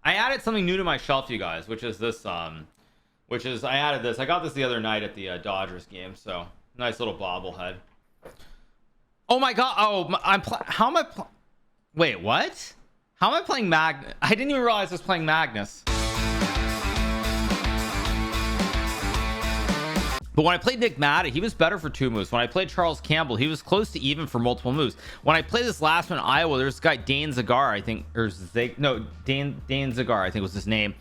I added something new to my shelf, you guys, which is this. Which is I added this. I got this the other night at the Dodgers game. So nice little bobblehead. Oh my god! Oh, how am I? Wait, what? How am I playing Magnus? I didn't even realize I was playing Magnus. But when I played Nick Madden, he was better for 2 moves. When I played Charles Campbell, he was close to even for multiple moves. When I played this last one in Iowa, there's this guy Dane Zagar, I think, or Dane Zagar, I think was his name.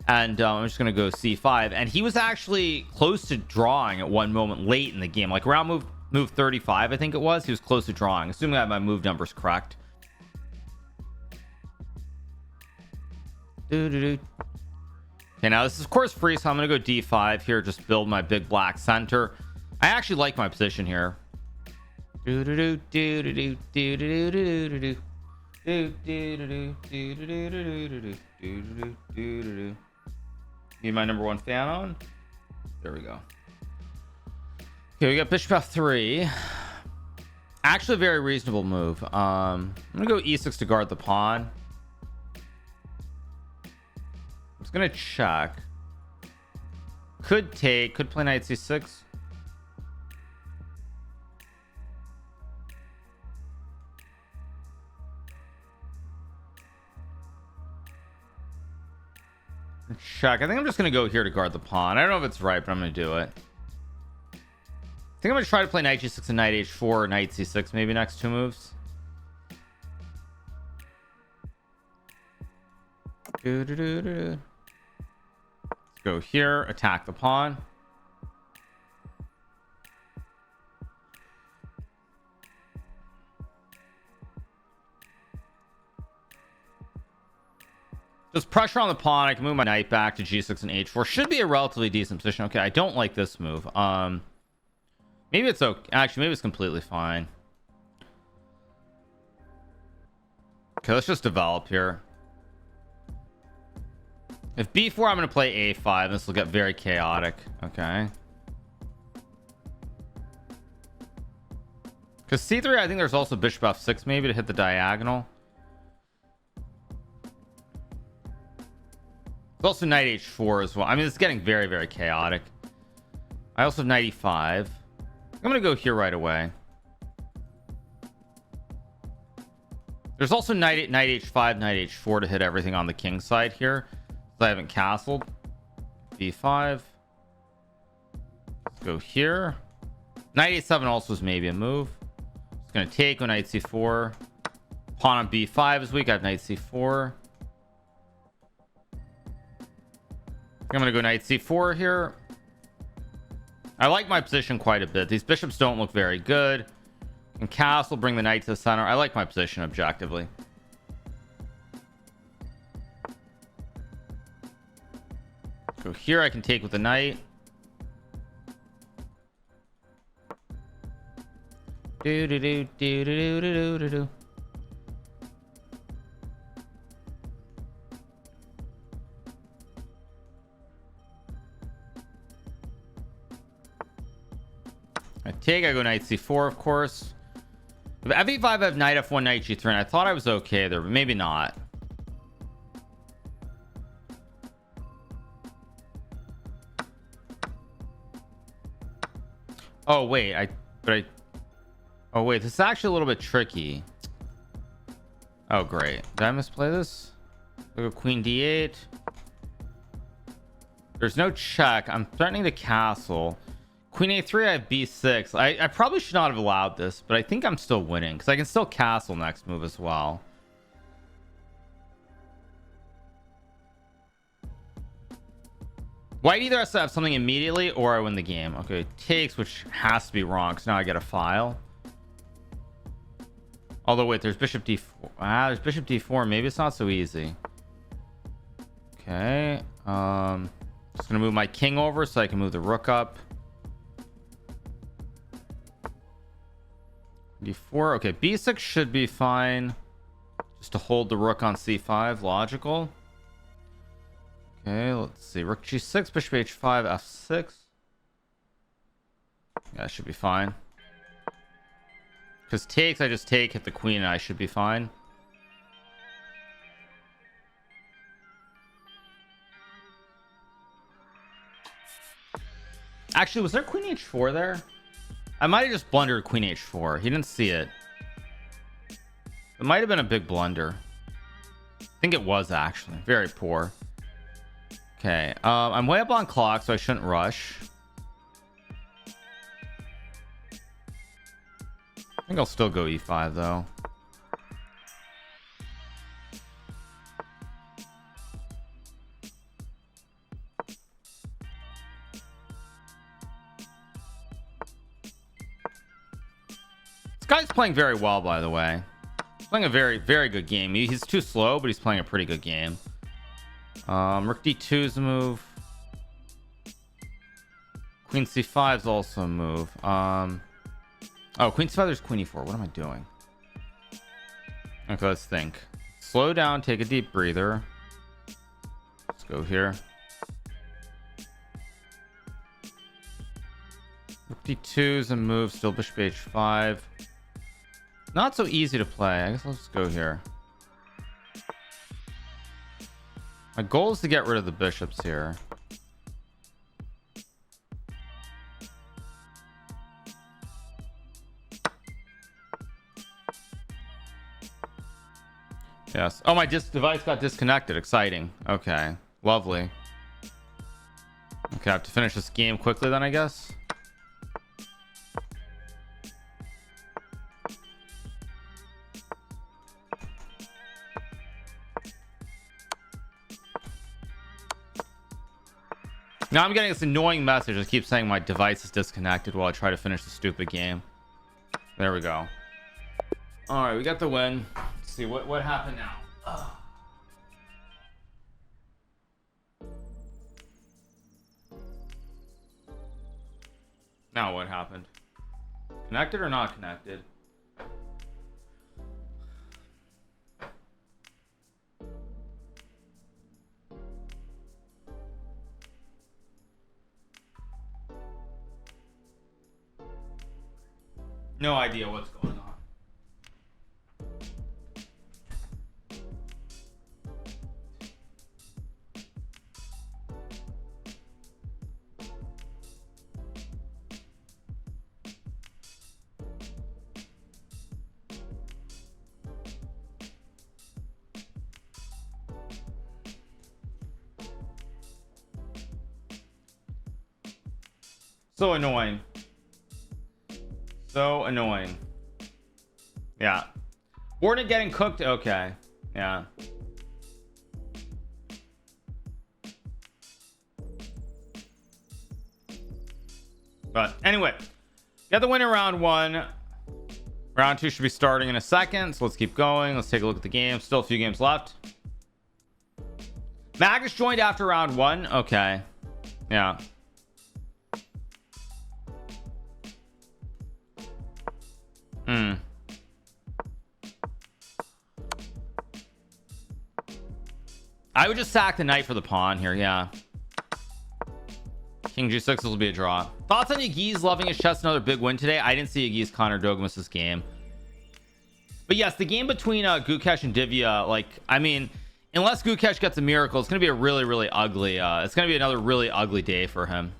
And I'm just gonna go C5, and he was actually close to drawing at one moment late in the game, like around move 35, I think it was. He was close to drawing, assuming I have my move numbers correct. Okay, now this is of course free, so I'm gonna go D5 here, just build my big black center. I actually like my position here. Need my number 1 fan on. There we go. Okay, we got bishop f3. Actually a very reasonable move. I'm gonna go e6 to guard the pawn. It's gonna check. Could play knight c6. Check. I think I'm just gonna go here to guard the pawn. I don't know if it's right, but I'm gonna do it. I think I'm gonna try to play knight g6 and knight h4 or knight c6 maybe next 2 moves. Let's go here, attack the pawn. Just pressure on the pawn. I can move my knight back to g6 and h4. Should be a relatively decent position. Okay, I don't like this move. Maybe it's okay. Actually, maybe it's completely fine. Okay, let's just develop here. If b4, I'm going to play a5. This will get very chaotic. Okay. Because c3, I think there's also bishop f6 maybe to hit the diagonal. There's also knight h4 as well. I mean, it's getting very, very chaotic. I also have knight e5. I'm going to go here right away. There's also knight h5, knight h4 to hit everything on the king side here. So I haven't castled. b5. Let's go here. Knight a7 also is maybe a move. It's going to take on knight c4. Pawn on b5 is weak. I have knight c4. I'm gonna go knight c4 here. I like my position quite a bit. These bishops don't look very good. And castle, bring the knight to the center. I like my position objectively. Go here. I can take with the knight. Do do do do do do do do. I go knight c4, of course. If f8 5, I have knight f1, knight g3, and I thought I was okay there, but maybe not. Oh wait, oh wait, this is actually a little bit tricky. Oh great, did I misplay this? Go queen d8. There's no check. I'm threatening the castle. Queen a3, I have b6. I probably should not have allowed this, but I think I'm still winning because I can still castle next move as well. White either has to have something immediately or I win the game. Okay, takes, which has to be wrong because now I get a file. Although wait, there's bishop d4. There's bishop d4. Maybe it's not so easy. Okay, just gonna move my king over so I can move the rook up. d4. Okay, b6 should be fine, just to hold the rook on c5. Logical. Okay, let's see. Rook g6, bishop h5, f6. Yeah, that should be fine. Because takes, I just take, hit the queen, and I should be fine. Actually, was there queen h4 there? I might have just blundered queen h4. He didn't see it. It might have been a big blunder. I think it was actually very poor. Okay, I'm way up on clock, so I shouldn't rush. I think I'll still go e5 though. This guy's playing very well, by the way. He's playing a very, very good game. He's too slow, but he's playing a pretty good game. Rook d2 is a move. Queen c5 is also a move. Oh, queen c5, there's queen e4. What am I doing? Okay, let's think. Slow down, take a deep breather. Let's go here. Rook d2 is a move, still bishop h5. Not so easy to play. I guess let's go here. My goal is to get rid of the bishops here. Yes. Oh, my device got disconnected. Exciting. Okay. Lovely. Okay, I have to finish this game quickly then, I guess. Now I'm getting this annoying message that keeps saying my device is disconnected while I try to finish the stupid game. There we go. All right, we got the win. Let's see what happened now. Ugh. Now what happened? Connected or not connected? No idea what's going on. So annoying. So annoying. Yeah. Warden getting cooked. Okay. Yeah. But anyway, got the win in round one. Round two should be starting in a second. So let's keep going. Let's take a look at the game. Still a few games left. Magnus joined after round one. Okay. Yeah. I would just sack the knight for the pawn here. Yeah. King g6 will be a draw. Thoughts on Yagiz loving his chess? Another big win today. I didn't see Yagiz Connor Dogmas's game, but yes, the game between Gukesh and Divya, like, I mean, unless Gukesh gets a miracle, it's gonna be a really ugly it's gonna be another really ugly day for him.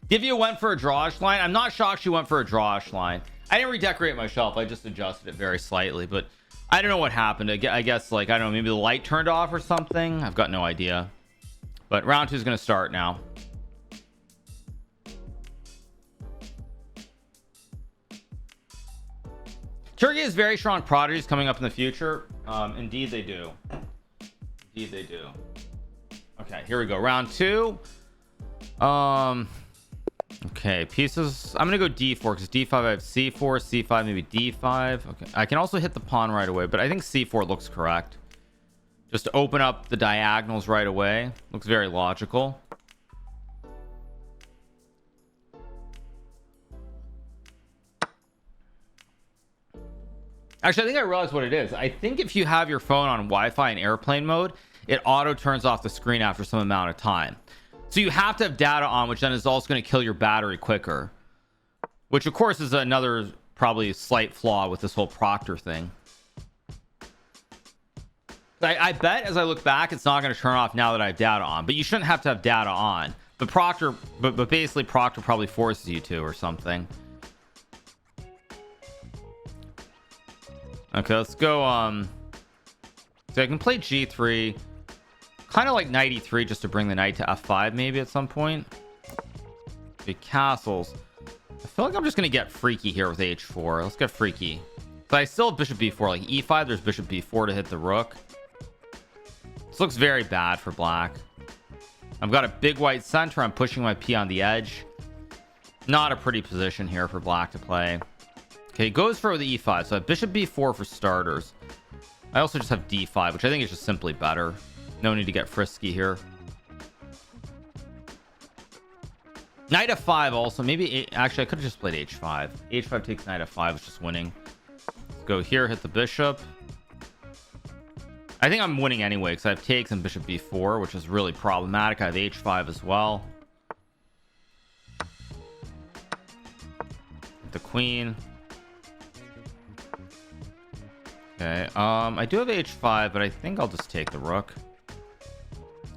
Divya went for a drawish line. I'm not shocked she went for a drawish line. I didn't redecorate my shelf. I just adjusted it very slightly, but I don't know what happened. I guess, like, I don't know, maybe the light turned off or something. I've got no idea. But round two is going to start now. Turkey has very strong prodigies coming up in the future. Indeed they do. Indeed they do. Okay, here we go. Round two. Okay, pieces. I'm gonna go d4 because d5 I have c4, c5, maybe d5. Okay, I can also hit the pawn right away, but I think c4 looks correct. Just to open up the diagonals right away. Looks very logical. Actually, I think I realized what it is. I think if you have your phone on Wi-Fi and airplane mode, it auto turns off the screen after some amount of time. So you have to have data on, which then is also going to kill your battery quicker, which of course is another probably slight flaw with this whole Proctor thing. I bet as I look back, it's not going to turn off now that I have data on, but you shouldn't have to have data on. But Proctor, but basically Proctor probably forces you to or something. Okay, let's go. So I can play G3, kind of like knight E3 just to bring the knight to F5 maybe at some point. Okay, castles. I feel like I'm just gonna get freaky here with H4. Let's get freaky. But I still have bishop B4, like E5. There's bishop B4 to hit the rook. This looks very bad for black. I've got a big white center. I'm pushing my P on the edge. Not a pretty position here for black to play. Okay, goes for the E5. So I have bishop B4 for starters. I also just have D5, which I think is just simply better. No need to get frisky here. Knight F5 also. Maybe actually I could have just played H5. H5 takes knight F5, it's just winning. Let's go here, hit the bishop. I think I'm winning anyway because I have takes and bishop B4, which is really problematic. I have H5 as well. The queen. Okay, I do have H5, but I think I'll just take the rook.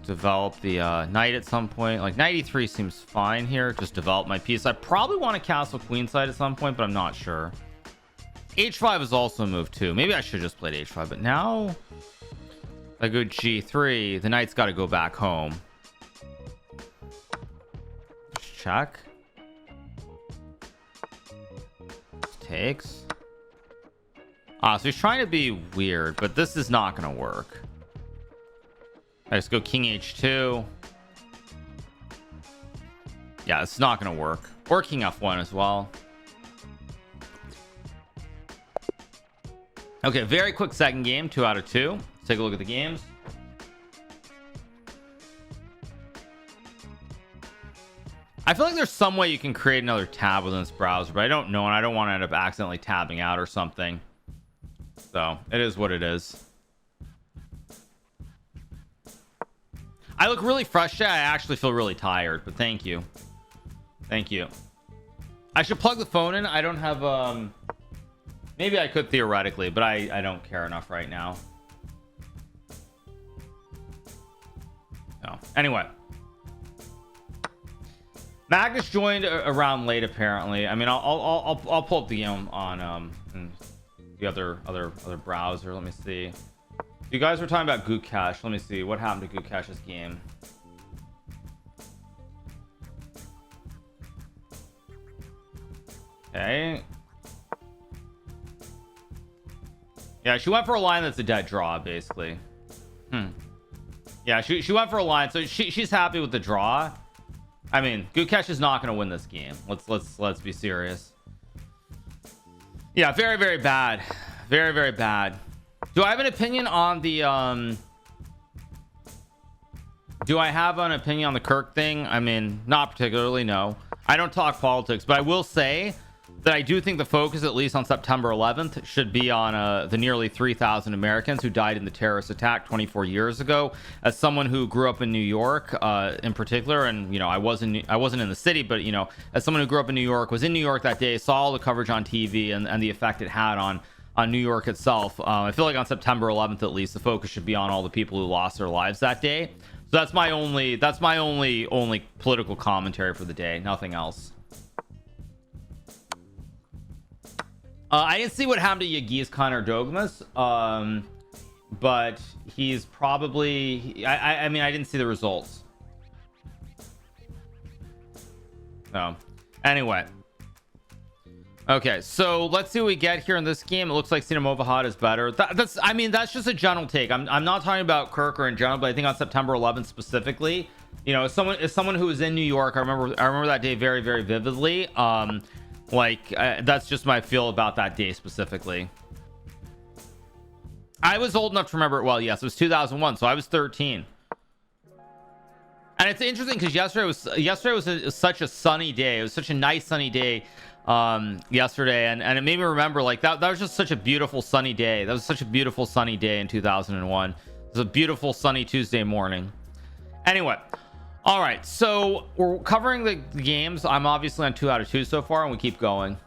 Develop the knight at some point. Like knight E3 seems fine here. Just develop my piece. I probably want to castle queenside at some point, but I'm not sure. H5 is also a move too. Maybe I should just play H5, but now I go G3. The knight's got to go back home. Just check. Takes. So he's trying to be weird, but this is not going to work. I just go king H2. Yeah, it's not going to work. Or king F1 as well. Okay, very quick second game, 2 out of 2. Let's take a look at the games. I feel like there's some way you can create another tab within this browser, but I don't know, and I don't want to end up accidentally tabbing out or something. So it is what it is. I look really fresh today. I actually feel really tired, but thank you. Thank you. I should plug the phone in. I don't have maybe I could theoretically, but I don't care enough right now. No. Anyway, Magnus joined around late apparently. I mean, I'll pull up the game on the other browser. Let me see. You guys were talking about Gukesh. Let me see what happened to Gukesh's game. Okay. Yeah, she went for a line that's a dead draw, basically. Yeah, she went for a line, so she's happy with the draw. I mean, Gukesh is not going to win this game. Let's be serious. Yeah, very, very bad. Very, very bad. Do I have an opinion on the do I have an opinion on the Kirk thing? I mean, not particularly, no. I don't talk politics, but I will say that I do think the focus, at least on September 11th, should be on the nearly 3,000 Americans who died in the terrorist attack 24 years ago. As someone who grew up in New York, in particular, and you know, I wasn't in the city, but you know, as someone who grew up in New York, was in New York that day, saw all the coverage on TV and the effect it had on New York itself. I feel like on September 11th, at least, the focus should be on all the people who lost their lives that day. So that's my only political commentary for the day. Nothing else. I didn't see what happened to Yagiz Khan Dogmas, but he's probably I mean, I didn't see the results. So anyway, okay, so let's see what we get here in this game. It looks like Sinamovahad is better. That's I mean, that's just a general take. I'm not talking about Kirk or in general, but I think on September 11th specifically, you know, as someone who was in New York, I remember that day very, very vividly. That's just my feel about that day specifically. I was old enough to remember it well. Yes, it was 2001, so I was 13. And it's interesting because yesterday was such a sunny day. It was such a nice sunny day yesterday, and it made me remember, like, that was just such a beautiful sunny day. That was such a beautiful sunny day in 2001. It was a beautiful sunny Tuesday morning. Anyway, all right, so we're covering the games. I'm obviously on 2 out of 2 so far, and we keep going.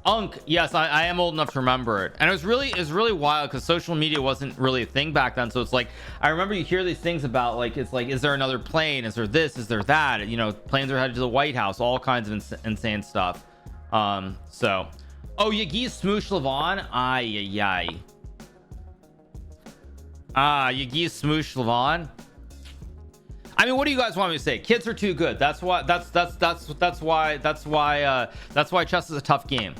Unk, yes, I am old enough to remember it, and it was really wild because social media wasn't really a thing back then. So it's like I remember you hear these things about like it's like, is there another plane? Is there this? Is there that? You know, planes are headed to the White House, all kinds of insane stuff. So, oh, Yagi Smoosh Levon, ay. Yagi Smoosh Levon. I mean, what do you guys want me to say? Kids are too good. That's why chess is a tough game.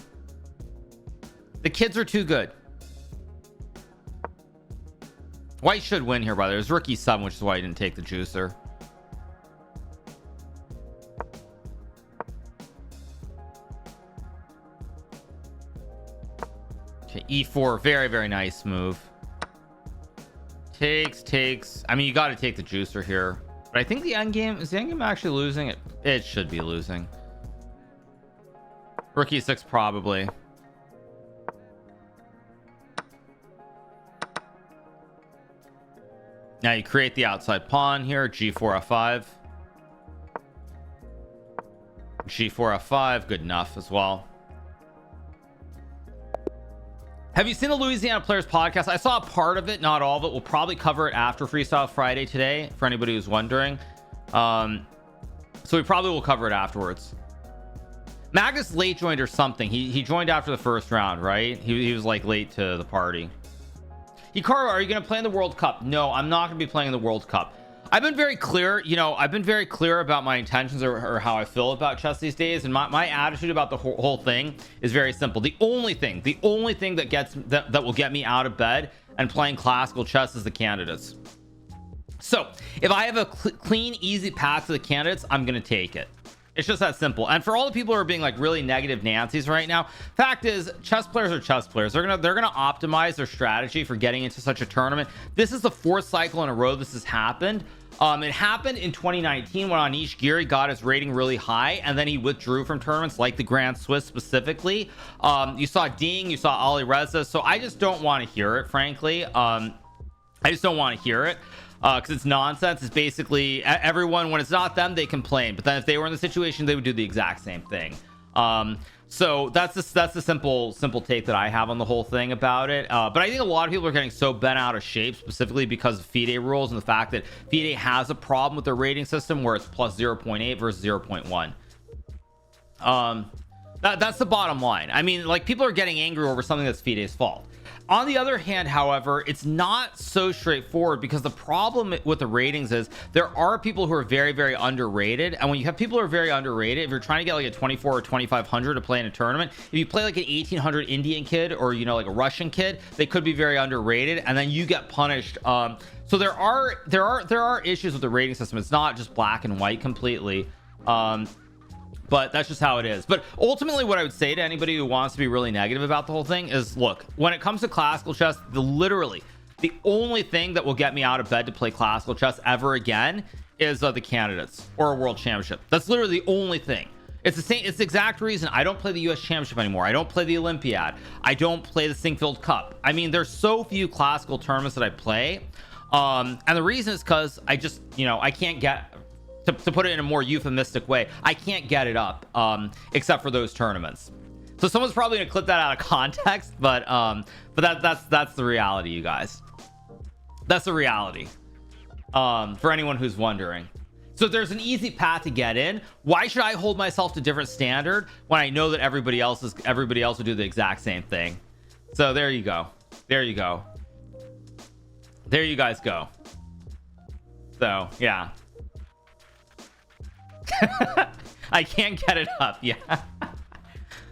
The kids are too good. White should win here, by the way. It was rookie 7, which is why he didn't take the juicer. Okay, e4, very nice move. Takes. I mean, you got to take the juicer here, but I think the end game is the end game actually losing. It should be losing. Rookie 6 probably. Now you create the outside pawn here. G4 F5. G4 F5, good enough as well. Have you seen the Louisiana Players podcast? I saw a part of it, not all of it. We'll probably cover it after Freestyle Friday today, for anybody who's wondering. So we probably will cover it afterwards. Magnus late joined or something. He joined after the first round, right? He was like late to the party. Hikaru, are you going to play in the World Cup? No, I'm not going to be playing in the World Cup. I've been very clear, you know, I've been very clear about my intentions or how I feel about chess these days, and my attitude about the whole thing is very simple. The only thing that will get me out of bed and playing classical chess is the candidates. So if I have a clean, easy path to the candidates, I'm going to take it. It's just that simple. And for all the people who are being like really negative Nancy's right now, fact is, chess players are chess players. They're gonna optimize their strategy for getting into such a tournament. This is the 4th cycle in a row this has happened. It happened in 2019 when Anish Giri got his rating really high, and then he withdrew from tournaments like the Grand Swiss specifically. You saw Ding, you saw Ali Reza. So I just don't want to hear it, frankly. I just don't want to hear it. Because it's nonsense. It's basically everyone, when it's not them, they complain, but then if they were in the situation, they would do the exact same thing. So that's the simple take that I have on the whole thing about it. But I think a lot of people are getting so bent out of shape, specifically because of FIDE rules and the fact that FIDE has a problem with their rating system where it's plus 0.8 versus 0.1. That's the bottom line. I mean, like, people are getting angry over something that's FIDE's fault. On the other hand, however, it's not so straightforward, because the problem with the ratings is there are people who are very underrated, and when you have people who are very underrated, if you're trying to get like a 24 or 2500 to play in a tournament, if you play like an 1800 Indian kid or, you know, like a Russian kid, they could be very underrated, and then you get punished. So there are issues with the rating system. It's not just black and white completely. But that's just how it is. But ultimately, what I would say to anybody who wants to be really negative about the whole thing is, look, when it comes to classical chess, literally the only thing that will get me out of bed to play classical chess ever again is the candidates or a world championship. That's literally the only thing. It's the same. It's the exact reason I don't play the US championship anymore. I don't play the Olympiad. I don't play the Sinkfield Cup. I mean, there's so few classical tournaments that I play. And the reason is because I just, you know, I can't get... To put it in a more euphemistic way, I can't get it up except for those tournaments. So someone's probably gonna clip that out of context, but that's the reality, you guys. That's the reality, for anyone who's wondering. So there's an easy path to get in. Why should I hold myself to different standard when I know that everybody else will do the exact same thing? So there you go. There you guys go. So yeah. I can't get it up. Yeah.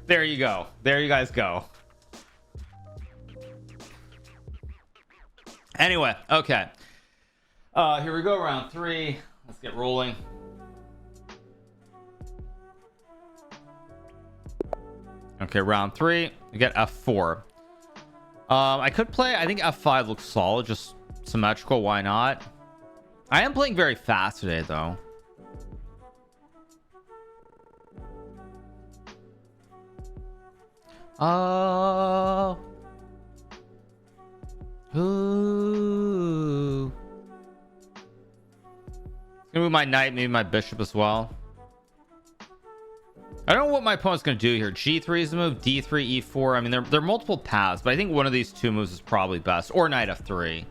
There you go. There you guys go. Anyway, okay. Here we go, round 3. Let's get rolling. Okay, round 3. We get F4. I could play, I think F5 looks solid, just symmetrical. Why not? I am playing very fast today, though. Oh. Ooh. Gonna move my knight, maybe my bishop as well. I don't know what my opponent's going to do here. G3 is the move, D3, E4. I mean, there are multiple paths, but I think one of these two moves is probably best, or knight F3.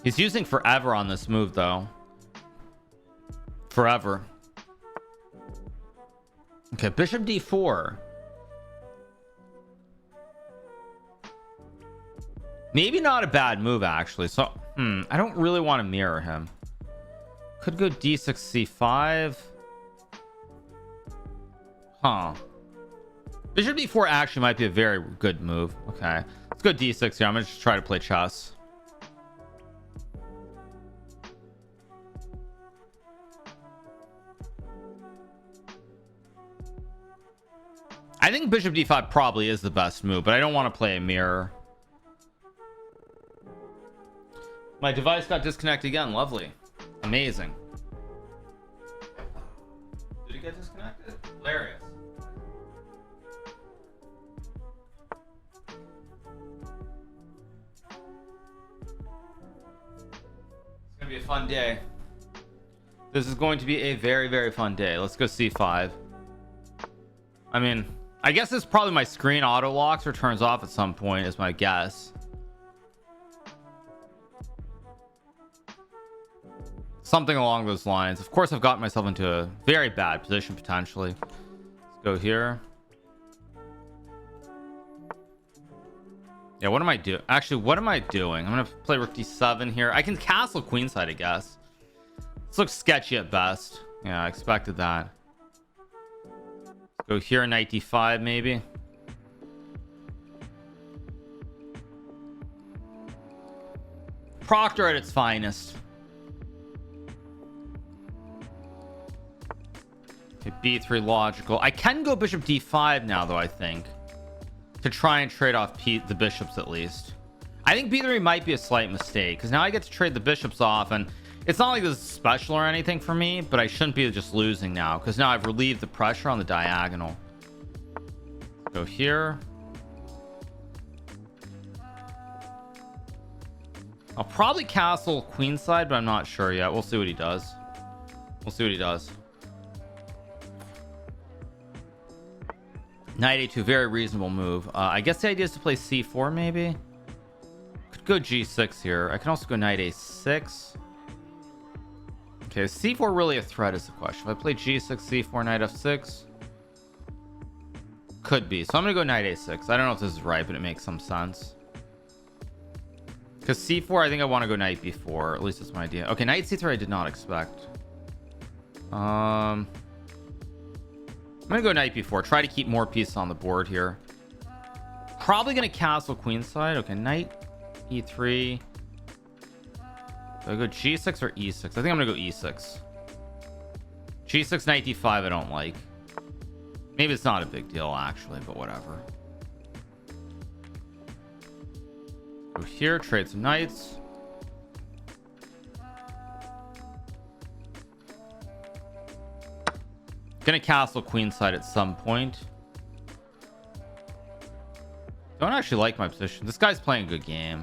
He's using forever on this move, though. Forever. Okay, bishop D4. Maybe not a bad move, actually. So, I don't really want to mirror him. Could go D6, C5. Huh. Bishop D4 actually might be a very good move. Okay. Let's go D6 here. I'm going to just try to play chess. I think bishop D5 probably is the best move, but I don't want to play a mirror. My device got disconnected again. Lovely. Amazing. Did it get disconnected? Hilarious. It's gonna be a fun day. This is going to be a very, very fun day. Let's go C5. I mean, I guess it's probably my screen auto locks or turns off at some point is my guess. Something along those lines. Of course, I've gotten myself into a very bad position potentially. Let's go here. Yeah, what am I doing? Actually, what am I doing? I'm gonna play rook d7 here. I can castle queenside, I guess. This looks sketchy at best. Yeah, I expected that. Let's go here, knight d5 maybe. Proctor at its finest. Okay, b3 logical. I can go bishop d5 now, though, I think, to try and trade off the bishops at least. I think b3 might be a slight mistake because now I get to trade the bishops off, and it's not like this is special or anything for me, but I shouldn't be just losing now because now I've relieved the pressure on the diagonal. Go here. I'll probably castle queenside, but I'm not sure yet. We'll see what he does. We'll see what he does. Knight a2, very reasonable move. I guess the idea is to play c4 maybe. Could go g6 here. I can also go knight a6. Okay, is c4 really a threat is the question. If I play g6, c4, knight f6, could be. So I'm gonna go knight a6. I don't know if this is right, but it makes some sense. Because c4, I think I want to go knight b4. At least that's my idea. Okay, knight c3 I did not expect. I'm gonna go knight b4. Try to keep more pieces on the board here. Probably gonna castle queenside. Okay, knight e3. Do I go g6 or e6? I think I'm gonna go e6. G6, knight d5 I don't like. Maybe it's not a big deal actually, but whatever. Go here, trade some knights. Gonna castle queenside at some point. Don't actually like my position. This guy's playing a good game.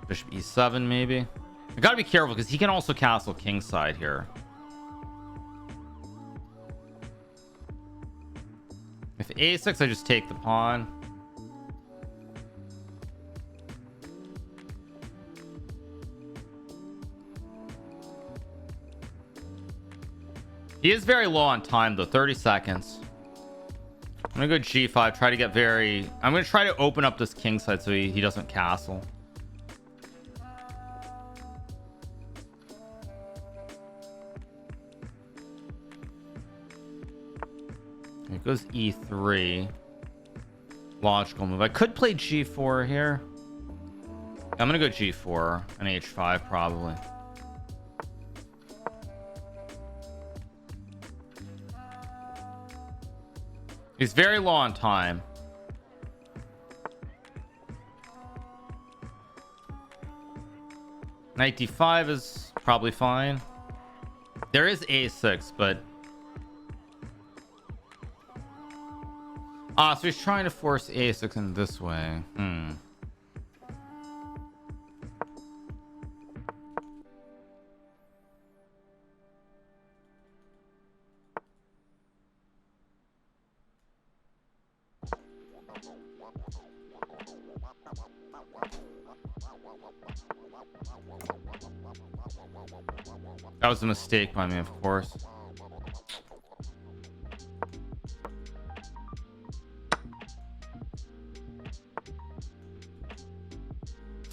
Bishop e7 maybe. I gotta be careful because he can also castle kingside here. If a6 I just take the pawn. He is very low on time though, 30 seconds. I'm gonna go g5, try to get I'm gonna try to open up this kingside so he doesn't castle. It goes e3. Logical move. I could play g4 here. I'm gonna go g4 and h5 probably. He's very low on time. Knight d5 is probably fine. There is a6, but so he's trying to force a6 in this way. That was a mistake by me, of course.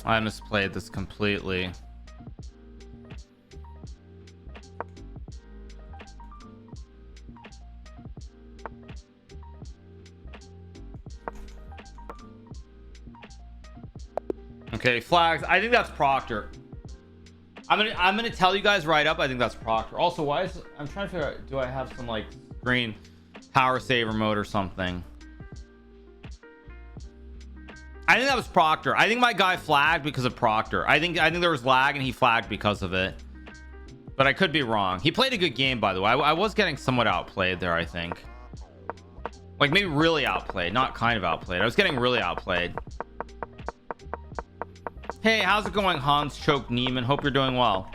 I misplayed this completely. Okay, flags. I think that's Proctor. I'm gonna tell you guys right up. I think that's Proctor. Also, why is I'm trying to figure out, do I have some like green power saver mode or something? I think that was Proctor. I think my guy flagged because of Proctor. I think there was lag and he flagged because of it. But I could be wrong. He played a good game, by the way. I was getting somewhat outplayed there, I think. Like maybe really outplayed, not kind of outplayed. I was getting really outplayed. Hey, how's it going, Hans Choke Neiman? Hope you're doing well.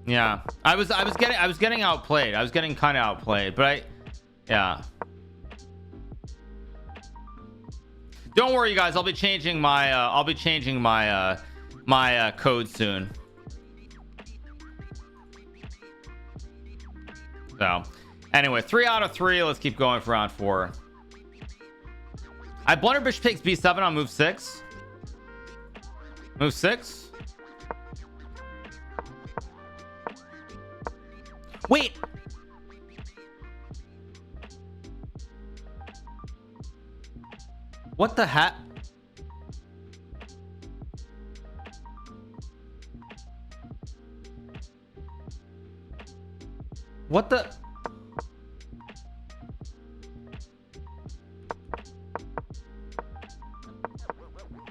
Yeah, I was getting outplayed. I was getting kind of outplayed, but yeah. Don't worry, guys. I'll be changing my my code soon. So, anyway, 3 out of 3. Let's keep going for round 4. I blunder bishop takes b7 on move 6. Move 6. Wait. What the heck? What the?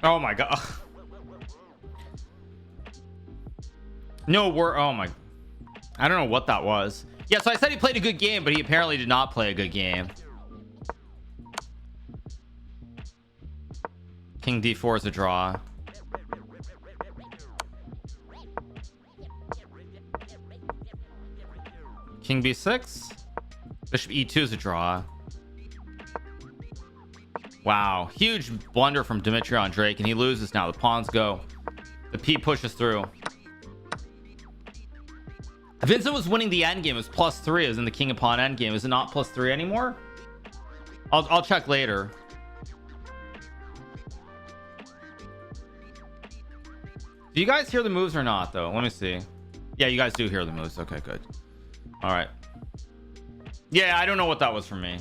Oh my god. No, oh my, I don't know what that was. Yeah, so I said he played a good game, but he apparently did not play a good game. King d4 is a draw. King b6. Bishop e2 is a draw. Wow, huge blunder from Dmitry on Drake, and he loses now. The pawns go. The P pushes through. Vincent was winning the end game. It was +3. It was in the king of pawn end game. Is it not +3 anymore? I'll check later. Do you guys hear the moves or not, though? Let me see. Yeah, you guys do hear the moves. Okay, good. All right. Yeah, I don't know what that was for me.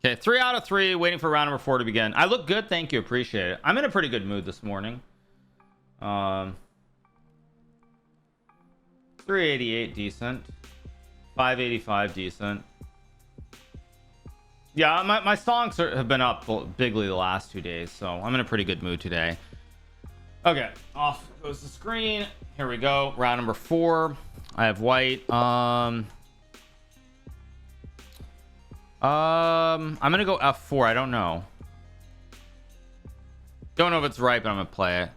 Okay, 3 out of 3, waiting for round number 4 to begin. I look good, thank you, appreciate it. I'm in a pretty good mood this morning. 388 decent, 585 decent. Yeah, my songs have been up bigly the last 2 days, so I'm in a pretty good mood today. Okay, off goes the screen. Here we go, round number 4. I have white. I'm gonna go f4. I don't know if it's right, but I'm gonna play it.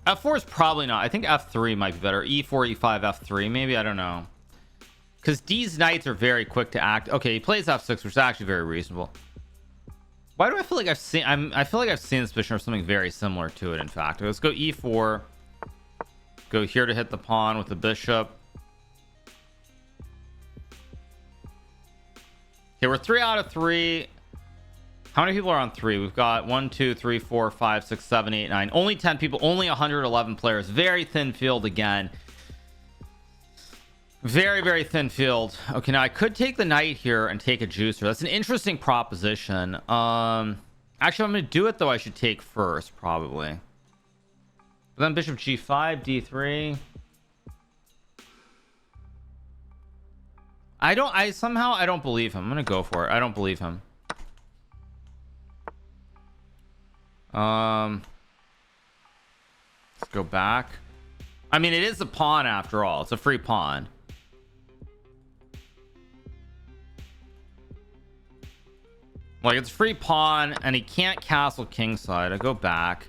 F4 is probably not. I think f3 might be better. E4, e5, f3 maybe. I don't know, because D's knights are very quick to act. Okay, he plays f6, which is actually very reasonable. Why do I feel like I've seen I feel like I've seen this position or something very similar to it, in fact. Let's go e4. Go here to hit the pawn with the bishop. Okay, we're 3 out of 3. How many people are on 3? We've got 1 2 3 4 5 6 7 8 9. Only 10 people, only 111 players. Very thin field again. Very thin field. Okay, now I could take the knight here and take a juicer. That's an interesting proposition. Actually, if I'm gonna do it though, I should take first probably. But then bishop g5, d3. Somehow I don't believe him. I'm gonna go for it. I don't believe him. Let's go back. I mean, it is a pawn after all. It's a free pawn. Like, it's free pawn, and he can't castle kingside. I go back.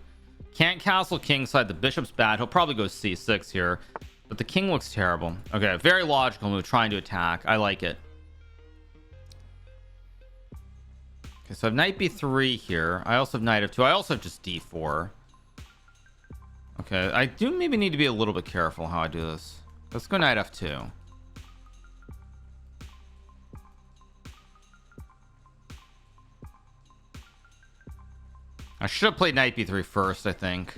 Can't castle kingside. The bishop's bad. He'll probably go c6 here, but the king looks terrible. Okay, very logical move, trying to attack. I like it. Okay, so I have knight b3 here. I also have knight f2. I also have just d4. Okay, I do maybe need to be a little bit careful how I do this. Let's go knight f2. I should have played knight b3 first, I think,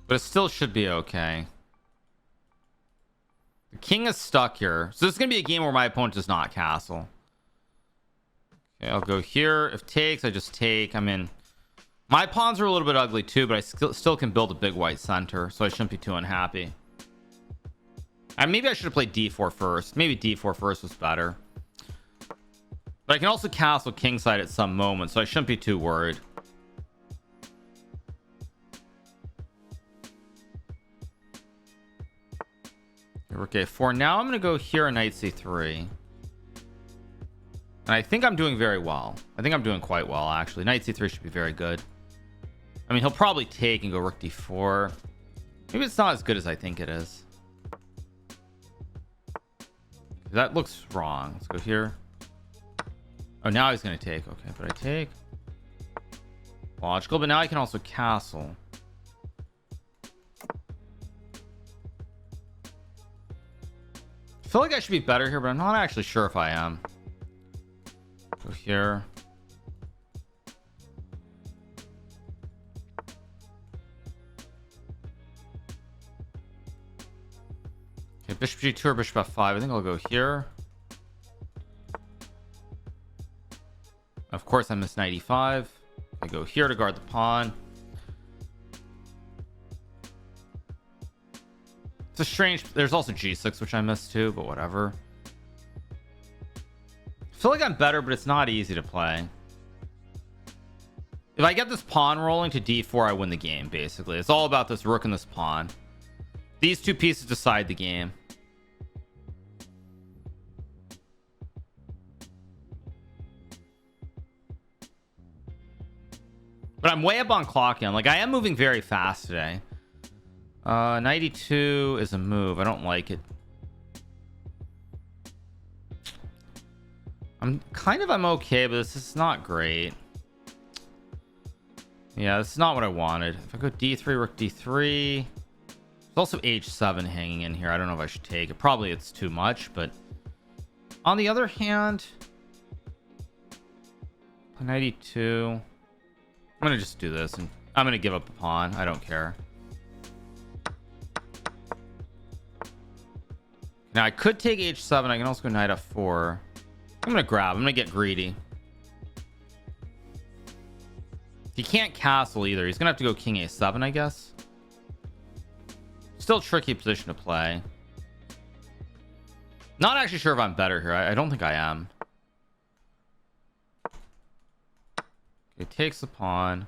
but it still should be okay. The king is stuck here, so this is gonna be a game where my opponent does not castle. Okay, I'll go here. If takes, I just take. I mean, my pawns are a little bit ugly too, but I still can build a big white center, so I shouldn't be too unhappy. And maybe I should have played d4 first. Maybe d4 first was better. But I can also castle kingside at some moment, so I shouldn't be too worried. Okay, for now I'm going to go here on knight c3. And I think I'm doing very well. I think I'm doing quite well, actually. Knight c3 should be very good. I mean, he'll probably take and go rook d4. Maybe it's not as good as I think it is. That looks wrong. Let's go here. Oh, now he's going to take. Okay, but I take. Logical, but now I can also castle. I feel like I should be better here, but I'm not actually sure if I am. Go here. Okay, bishop g2 or bishop f5. I think I'll go here. Of course, I missed knight e5. I go here to guard the pawn. It's a strange. There's also g6, which I missed too, but whatever. I feel like I'm better, but it's not easy to play. If I get this pawn rolling to d4, I win the game. Basically, it's all about this rook and this pawn. These two pieces decide the game. But I'm way up on clock end. Like, I am moving very fast today. 92 is a move. I don't like it. I'm okay, but this is not great. Yeah, this is not what I wanted. If I go d3, rook d3. There's also h7 hanging in here. I don't know if I should take it. Probably it's too much, but on the other hand, 92. I'm gonna just do this, and I'm gonna give up a pawn. I don't care. Now I could take h7. I can also go knight f4. I'm gonna grab. I'm gonna get greedy. He can't castle either. He's gonna have to go king a7, I guess. Still tricky position to play. Not actually sure if I'm better here. I don't think I am. Okay, takes the pawn.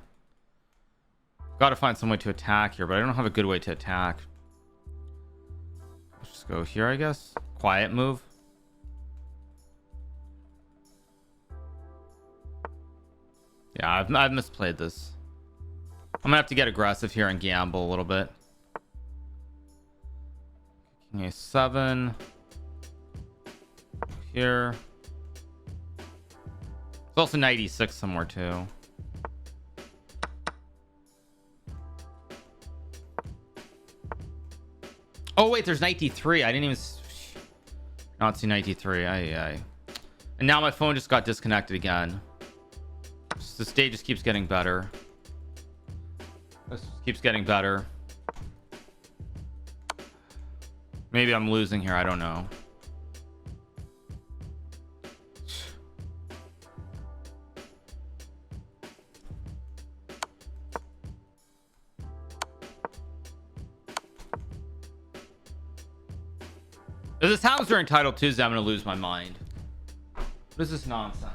Got to find some way to attack here, but I don't have a good way to attack. Let's just go here, I guess. Quiet move. Yeah, I've misplayed this. I'm gonna have to get aggressive here and gamble a little bit. King a7. Here. There's also knight e6 somewhere too. Oh wait, there's knight d3. I didn't even not see knight d3. Aye. And now my phone just got disconnected again. This day just keeps getting better. This keeps getting better. Maybe I'm losing here. I don't know. If this happens during Title Tuesday, I'm going to lose my mind. What is this nonsense?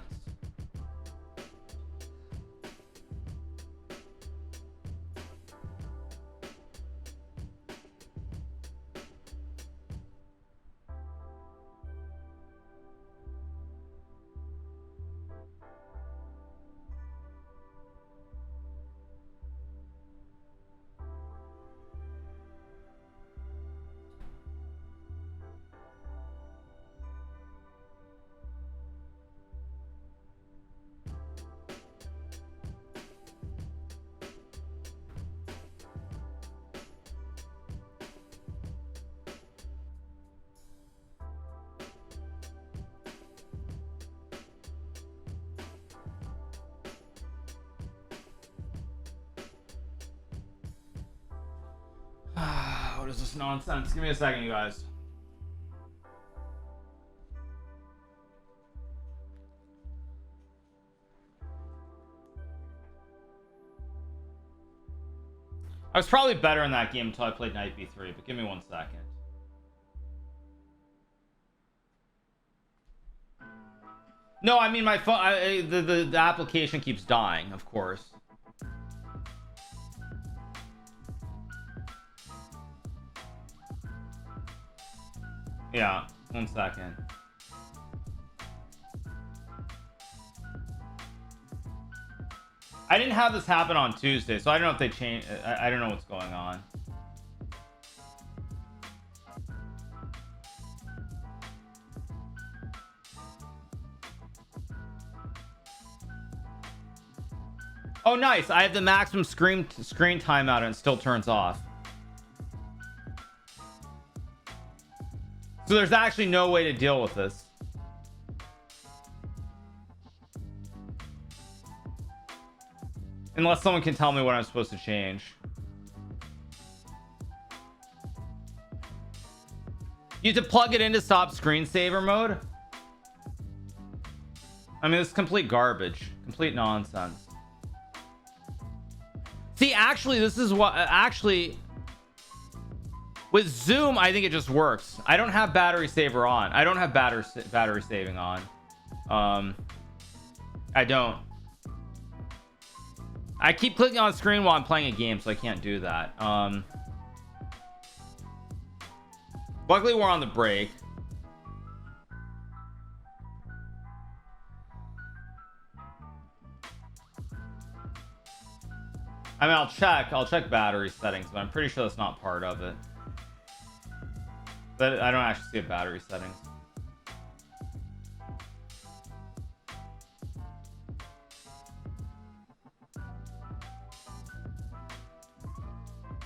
is this nonsense? Give me a second, you guys. I was probably better in that game until I played Knight B3, but give me 1 second. No, I mean my phone. The application keeps dying, of course. Yeah, 1 second. I didn't have this happen on Tuesday, so I don't know if they changed. I don't know what's going on. Oh, nice. I have the maximum screen timeout and it still turns off. So there's actually no way to deal with this. Unless someone can tell me what I'm supposed to change. You have to plug it in to stop screensaver mode. I mean, it's complete garbage, complete nonsense. See, actually, this is what actually with Zoom, I think it just works. I don't have battery saver on. I don't have battery saving on. I don't. I keep clicking on screen while I'm playing a game, so I can't do that. Luckily, we're on the break. I mean, I'll check battery settings, but I'm pretty sure that's not part of it. But I don't actually see a battery settings.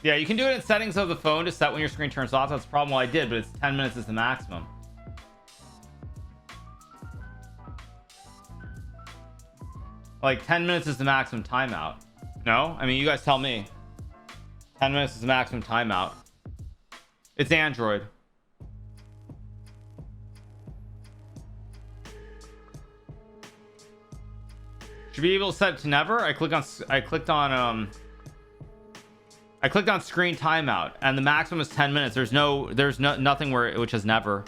Yeah, you can do it in settings of the phone to set when your screen turns off. That's the problem. Well, I did, but it's 10 minutes is the maximum. Like 10 minutes is the maximum timeout. No, I mean, you guys tell me. 10 minutes is the maximum timeout. It's Android. Should be able to set it to never. I clicked on screen timeout and the maximum is 10 minutes. There's nothing where which is never.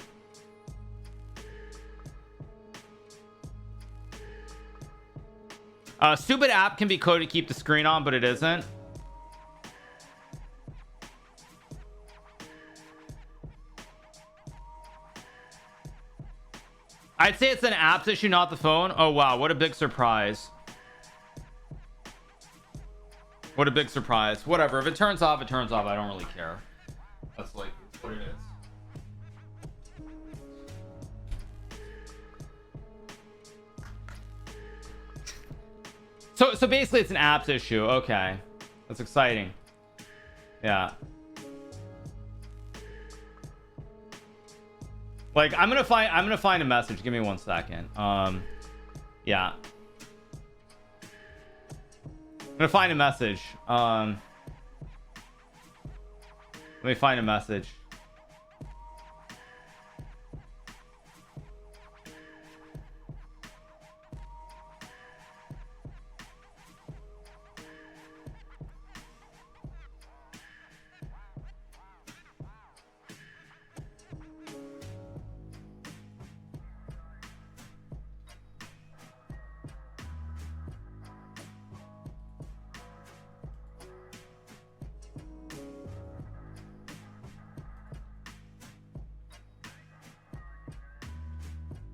Stupid app can be coded to keep the screen on, but it isn't. I'd say it's an apps issue, not the phone. Oh wow, what a big surprise. What a big surprise. Whatever, if it turns off, it turns off. I don't really care. That's like what it is. So basically it's an apps issue. Okay, that's exciting. Yeah, like I'm gonna find a message. Give me 1 second. Yeah, I'm gonna find a message. Let me find a message.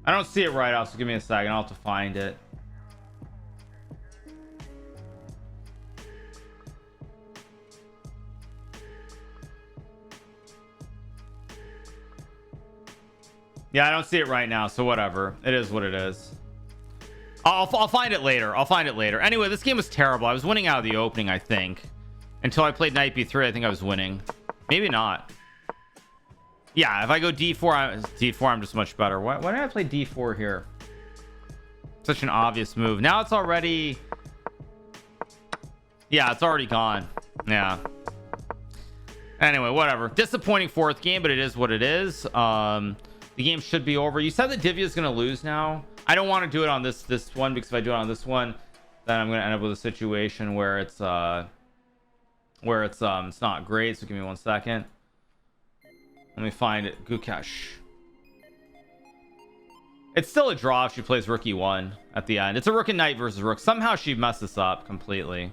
I don't see it right off, so give me a second. I'll have to find it. Yeah, I don't see it right now, so whatever. It is what it is. I'll find it later. I'll find it later. Anyway, this game was terrible. I was winning out of the opening, I think. Until I played Knight B3, I think I was winning. Maybe not. Yeah, if I go D4, I'm just much better. Why did I play D4 here? Such an obvious move. Now it's already... Yeah, it's already gone. Yeah. Anyway, whatever. Disappointing fourth game, but it is what it is. The game should be over. You said that Divya is going to lose now. I don't want to do it on this one, because if I do it on this one, then I'm going to end up with a situation where it's not great. So give me 1 second. Let me find it. Gukesh. It's still a draw if she plays rook e1 at the end. It's a rook and knight versus rook. Somehow she messed this up completely.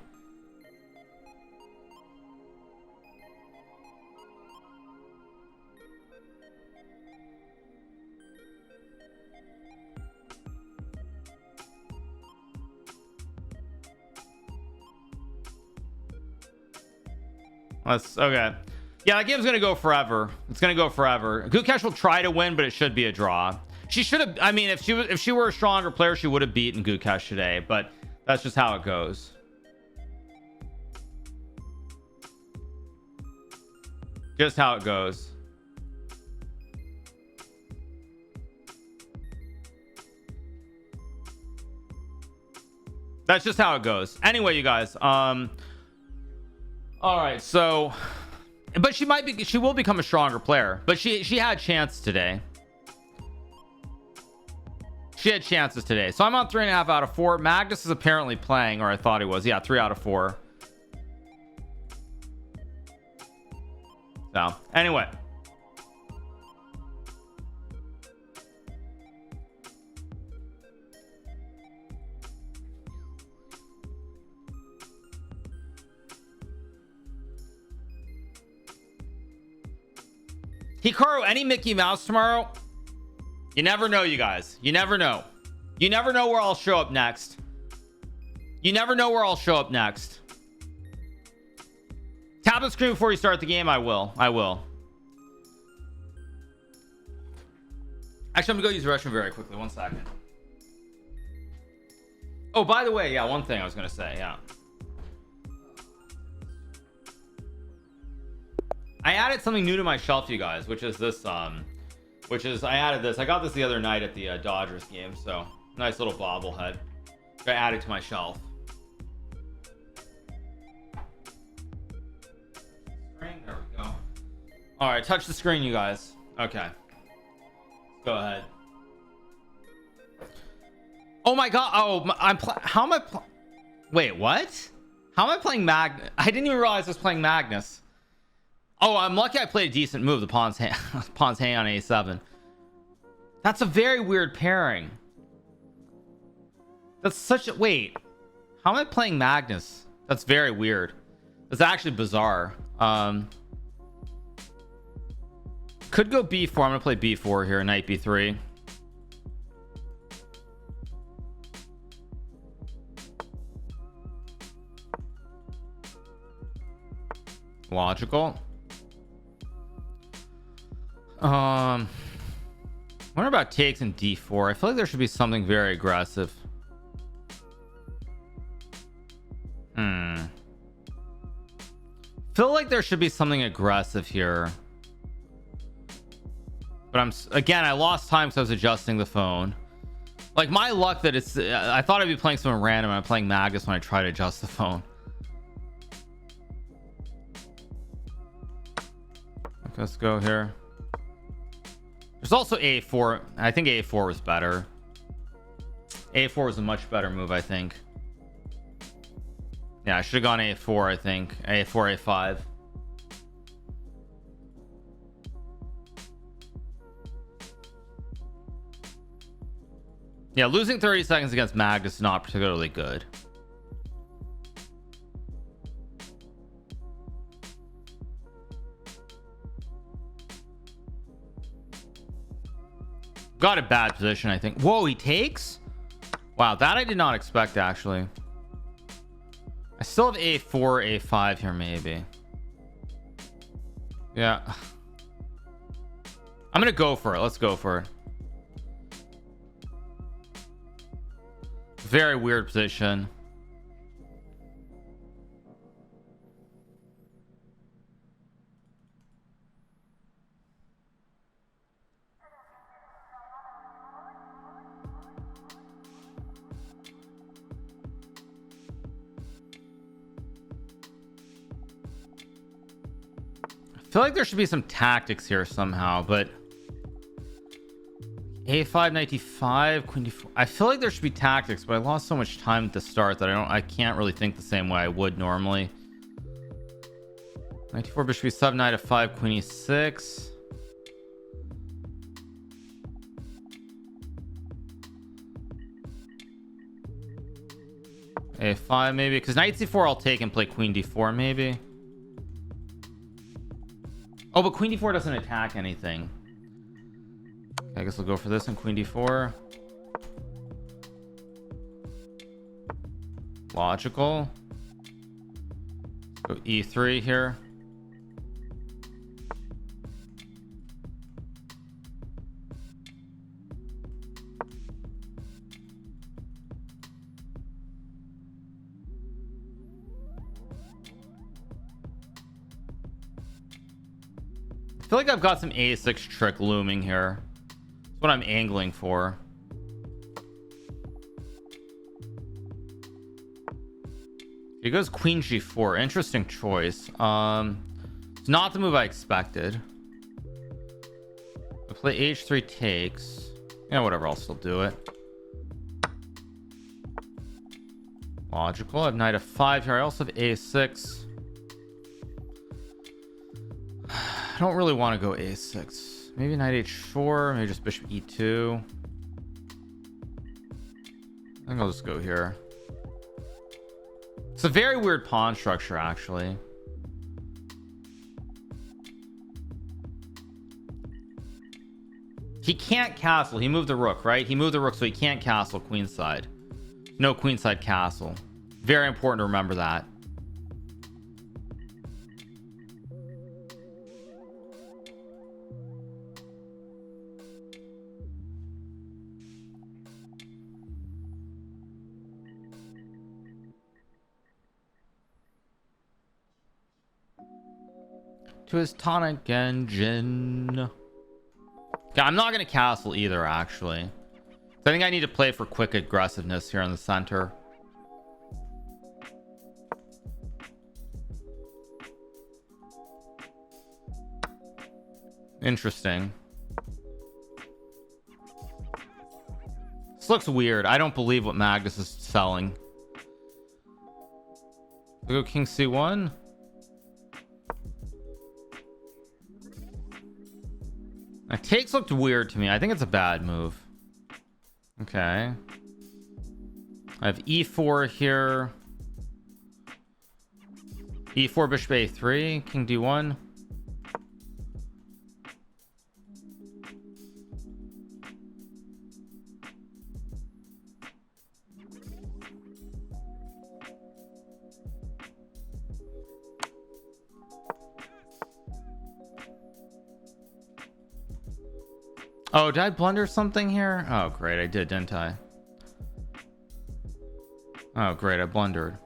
Let's okay. Yeah, that game's gonna go forever. It's gonna go forever. Gukesh will try to win, but it should be a draw. She should have. I mean, if she were a stronger player, she would have beaten Gukesh today. But that's just how it goes. Just how it goes. That's just how it goes. Anyway, you guys. All right, so, but she will become a stronger player, but she had chance today. She had chances today. So I'm on 3.5 out of 4. Magnus is apparently playing, or I thought he was. Yeah, 3 out of 4. So anyway, Hikaru, any Mickey Mouse tomorrow? You never know, you guys. You never know. You never know where I'll show up next. You never know where I'll show up next. Tap the screen before you start the game. I will. Actually, I'm gonna go use the restroom very quickly. 1 second. Oh, by the way, yeah, one thing I was gonna say, yeah. I added something new to my shelf, you guys, which is this, I added this. I got this the other night at the Dodgers game, so nice little bobblehead. I added to my shelf. There we go. All right, touch the screen, you guys. Okay, go ahead. Oh my god. Oh, how am I wait, what? How am I playing Magnus? I didn't even realize I was playing Magnus. Oh, I'm lucky I played a decent move. The pawn's hang on a7. That's a very weird pairing. That's such a wait. How am I playing Magnus? That's very weird. That's actually bizarre. Could go b4. I'm gonna play b4 here. Knight b3. Logical. What about takes in d4? I feel like there should be something very aggressive. Feel like there should be something aggressive here, but again, I lost time because I was adjusting the phone. Like, my luck that it's I thought I'd be playing something random. I'm playing Magus when I try to adjust the phone. Let's go here. There's also a4. I think a4 was better. a4 was a much better move, I think. Yeah, I should have gone a4. I think a4 a5. Yeah, losing 30 seconds against Magnus is not particularly good. Got a bad position, I think. Whoa, he takes? Wow, that I did not expect, actually. I still have a4 a5 here, maybe. Yeah, I'm gonna go for it. Let's go for it. Very weird position. feel like there should be some tactics here somehow, but a5, knight d5, queen d4. I feel like there should be tactics, but I lost so much time at the start that I can't really think the same way I would normally. Knight d4, bishop e7, knight f5, queen e6. a5 maybe, because knight c4 I'll take and play queen d4 maybe. Oh, but queen d4 doesn't attack anything. I guess I'll go for this and queen d4. Logical. Go e3 here. I feel like I've got some a6 trick looming here. That's what I'm angling for. He goes queen g4. Interesting choice. It's not the move I expected. I play h3 takes. Yeah, whatever, I'll still do it. Logical. I have knight f5 here. I also have a6. I don't really want to go a6. Maybe knight h4. Maybe just bishop e2. I think I'll just go here. It's a very weird pawn structure, actually. He can't castle. He moved the rook, right? He moved the rook, so he can't castle queenside. No queenside castle. Very important to remember that. To his tonic engine. Okay, I'm not going to castle either, actually. I think I need to play for quick aggressiveness here in the center. Interesting. This looks weird. I don't believe what Magnus is selling. We go king c1. That takes looked weird to me. I think it's a bad move. Okay. I have e4 here. e4, bishop a3, king d1. Oh, did I blunder something here? Oh, great. I did, didn't I? Oh, great. I blundered.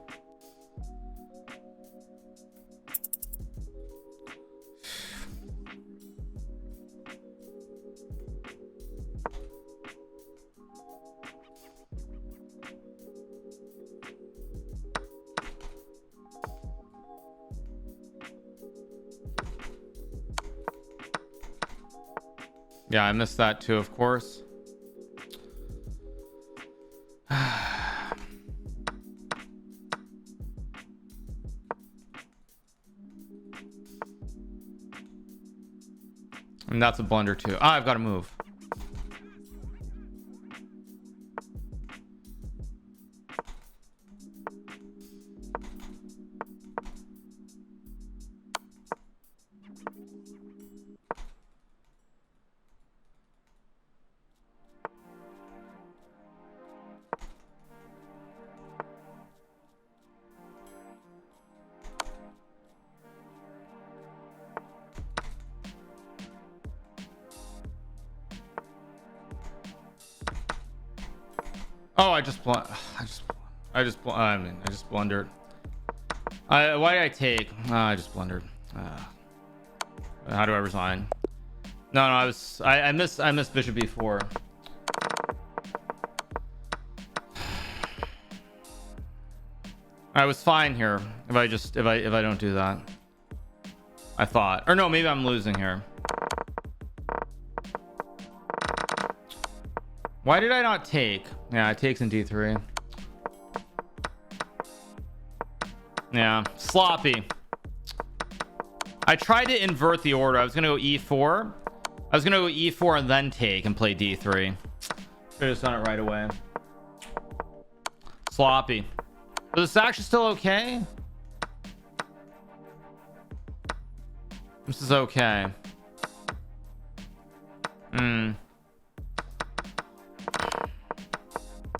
Yeah, I missed that too, of course. And that's a blunder too. Ah, I've got to move. Oh, I just blundered. Why did I take? I just blundered. How do I resign? No, I missed bishop b4. I was fine here if I don't do that. I thought, or no, maybe I'm losing here. Why did I not take? Yeah, it takes in d3. Yeah, sloppy. I tried to invert the order. I was gonna go e4. I was gonna go e4 and then take and play d3. Should have done it right away. Sloppy. But this actually still okay. This is okay.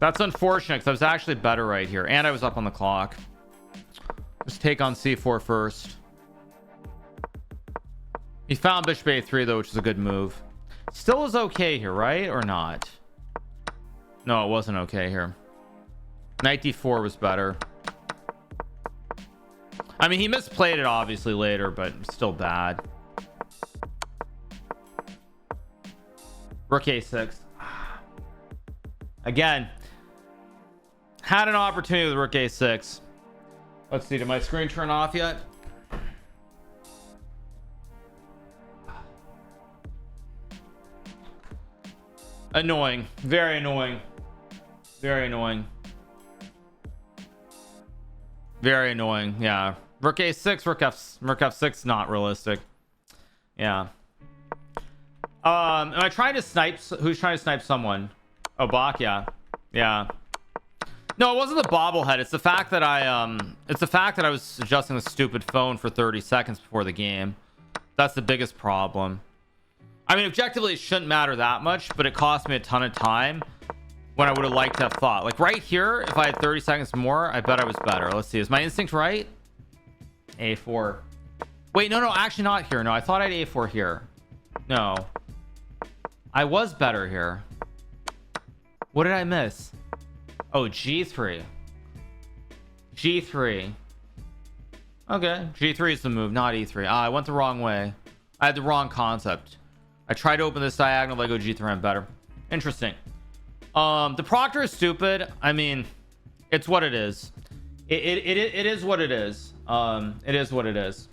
That's unfortunate because I was actually better right here, and I was up on the clock. Just take on c4 first. He found bishop a3 though, which is a good move. Still is okay here, right? Or not? No, it wasn't okay here. Knight d4 was better. I mean, he misplayed it obviously later, but still bad. Rook a6. Again, had an opportunity with rook a6. Let's see, did my screen turn off yet? Annoying. Very annoying. Very annoying. Very annoying. Yeah. Rook a6, rook f6, not realistic. Yeah. Am I trying to snipe? Who's trying to snipe someone? Oh, Bach, yeah. Yeah. No, it wasn't the bobblehead. It's the fact that I was adjusting the stupid phone for 30 seconds before the game. That's the biggest problem. I mean, objectively, it shouldn't matter that much, but it cost me a ton of time when I would have liked to have thought. Like right here, if I had 30 seconds more, I bet I was better. Let's see. Is my instinct right? A4. Wait, no, actually not here. No, I thought I had A4 here. No. I was better here. What did I miss? Oh, G3. G3. Okay. G3 is the move, not E3. I went the wrong way. I had the wrong concept. I tried to open this diagonal. I go G3. I'm better. Interesting. The Proctor is stupid. I mean, it's what it is. It is what it is. It is what it is.